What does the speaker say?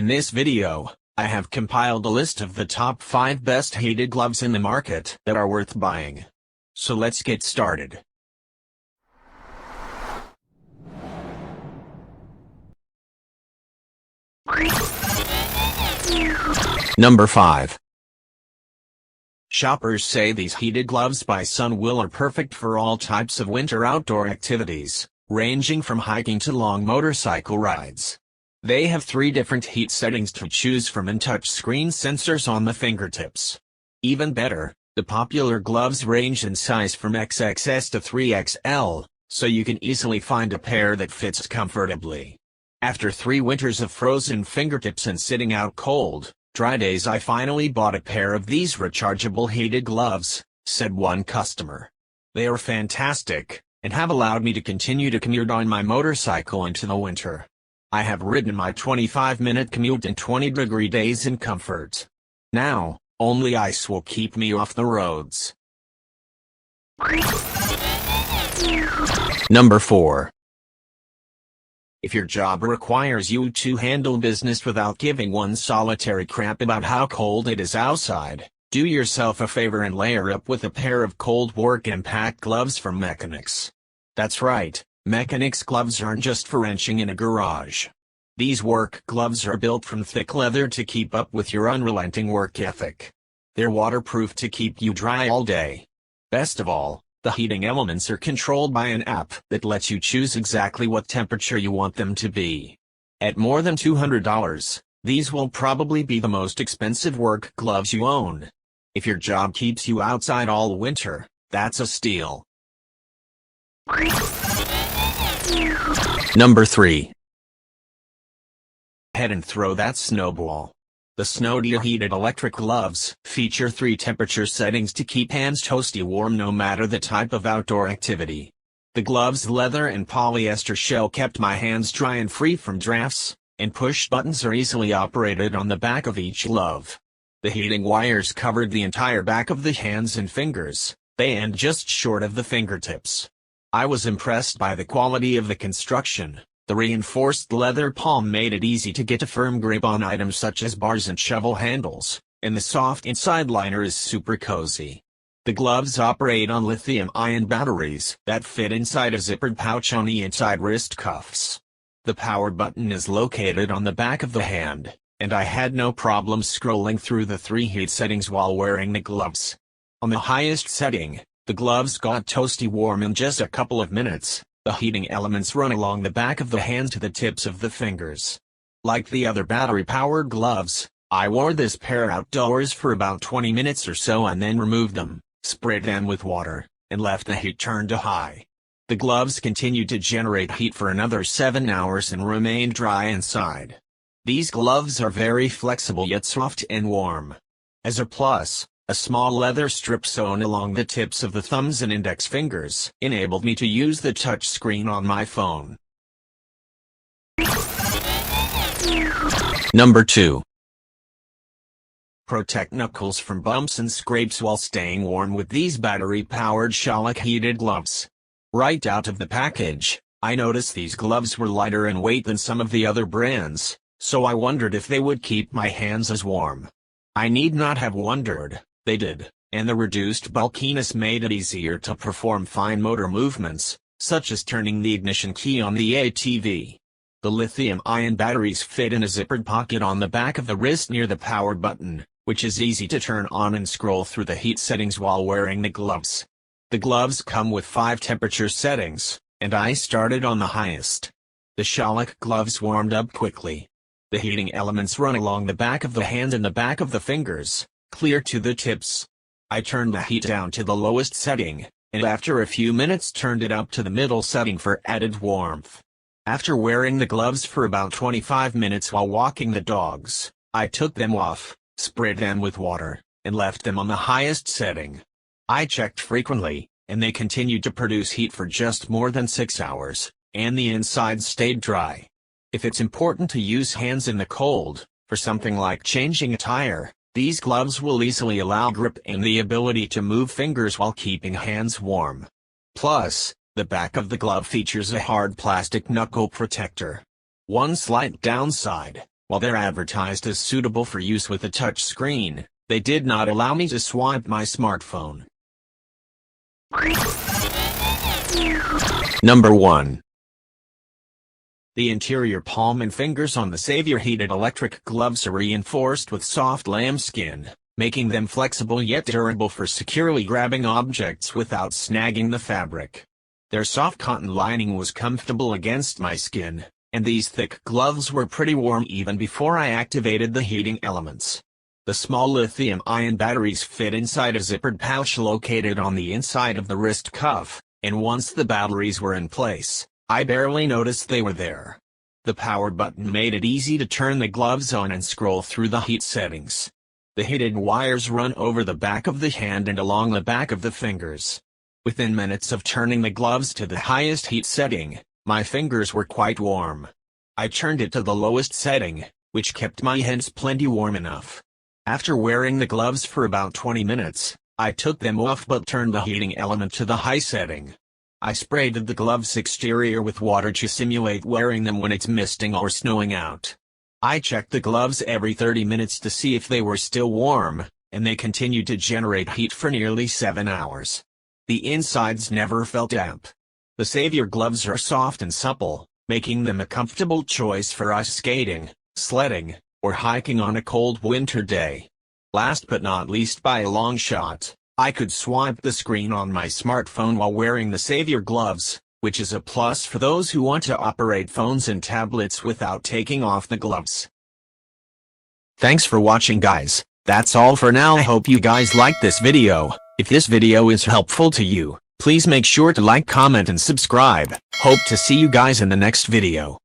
In this video, I have compiled a list of the top 5 best heated gloves in the market that are worth buying. So let's get started. Number 5. Shoppers say these heated gloves by Sunwill are perfect for all types of winter outdoor activities, ranging from hiking to long motorcycle rides. They have 3 different heat settings to choose from and touchscreen sensors on the fingertips. Even better, the popular gloves range in size from XXS to 3XL, so you can easily find a pair that fits comfortably. After 3 winters of frozen fingertips and sitting out cold, dry days, I finally bought a pair of these rechargeable heated gloves, said one customer. They are fantastic, and have allowed me to continue to commute on my motorcycle into the winter. I have ridden my 25-minute commute in 20-degree days in comfort. Now, only ice will keep me off the roads. Number 4. If your job requires you to handle business without giving one solitary crap about how cold it is outside, do yourself a favor and layer up with a pair of cold work impact gloves from Mechanics. That's right, Mechanics gloves aren't just for wrenching in a garage. These work gloves are built from thick leather to keep up with your unrelenting work ethic. They're waterproof to keep you dry all day. Best of all, the heating elements are controlled by an app that lets you choose exactly what temperature you want them to be. At more than $200, these will probably be the most expensive work gloves you own. If your job keeps you outside all winter, that's a steal. Number 3. Head and throw that snowball. The SnowDeal heated electric gloves feature 3 temperature settings to keep hands toasty warm no matter the type of outdoor activity. The gloves' leather and polyester shell kept my hands dry and free from drafts, and push buttons are easily operated on the back of each glove. The heating wires covered the entire back of the hands and fingers. They end just short of the fingertips. I was impressed by the quality of the construction. The reinforced leather palm made it easy to get a firm grip on items such as bars and shovel handles, and the soft inside liner is super cozy. The gloves operate on lithium-ion batteries that fit inside a zippered pouch on the inside wrist cuffs. The power button is located on the back of the hand, and I had no problem scrolling through the 3 heat settings while wearing the gloves. On the highest setting, the gloves got toasty warm in just a couple of minutes. The heating elements run along the back of the hand to the tips of the fingers. Like the other battery-powered gloves, I wore this pair outdoors for about 20 minutes or so and then removed them, sprayed them with water, and left the heat turned to high. The gloves continued to generate heat for another 7 hours and remained dry inside. These gloves are very flexible yet soft and warm. As a plus, a small leather strip sewn along the tips of the thumbs and index fingers enabled me to use the touch screen on my phone. Number 2. Protect knuckles from bumps and scrapes while staying warm with these battery-powered Shellac heated gloves. Right out of the package, I noticed these gloves were lighter in weight than some of the other brands, so I wondered if they would keep my hands as warm. I need not have wondered. They did, and the reduced bulkiness made it easier to perform fine motor movements, such as turning the ignition key on the ATV. The lithium-ion batteries fit in a zippered pocket on the back of the wrist near the power button, which is easy to turn on and scroll through the heat settings while wearing the gloves. The gloves come with 5 temperature settings, and I started on the highest. The Shellac gloves warmed up quickly. The heating elements run along the back of the hand and the back of the fingers, clear to the tips. I turned the heat down to the lowest setting, and after a few minutes turned it up to the middle setting for added warmth. After wearing the gloves for about 25 minutes while walking the dogs, I took them off, sprayed them with water, and left them on the highest setting. I checked frequently, and they continued to produce heat for just more than 6 hours, and the inside stayed dry. If it's important to use hands in the cold, for something like changing a tire, these gloves will easily allow grip and the ability to move fingers while keeping hands warm. Plus, the back of the glove features a hard plastic knuckle protector. One slight downside, While they're advertised as suitable for use with a touch screen, they did not allow me to swipe my smartphone. Number 1. The interior palm and fingers on the Savior heated electric gloves are reinforced with soft lambskin, making them flexible yet durable for securely grabbing objects without snagging the fabric. Their soft cotton lining was comfortable against my skin, and these thick gloves were pretty warm even before I activated the heating elements. The small lithium-ion batteries fit inside a zippered pouch located on the inside of the wrist cuff, and once the batteries were in place, I barely noticed they were there. The power button made it easy to turn the gloves on and scroll through the heat settings. The heated wires run over the back of the hand and along the back of the fingers. Within minutes of turning the gloves to the highest heat setting, my fingers were quite warm. I turned it to the lowest setting, which kept my hands plenty warm enough. After wearing the gloves for about 20 minutes, I took them off but turned the heating element to the high setting. I sprayed the gloves' exterior with water to simulate wearing them when it's misting or snowing out. I checked the gloves every 30 minutes to see if they were still warm, and they continued to generate heat for nearly 7 hours. The insides never felt damp. The Savior gloves are soft and supple, making them a comfortable choice for ice skating, sledding, or hiking on a cold winter day. Last but not least by a long shot, I could swipe the screen on my smartphone while wearing the Savior gloves, which is a plus for those who want to operate phones and tablets without taking off the gloves. Thanks for watching, guys. That's all for now. I hope you guys liked this video. If this video is helpful to you, please make sure to like, comment, and subscribe. Hope to see you guys in the next video.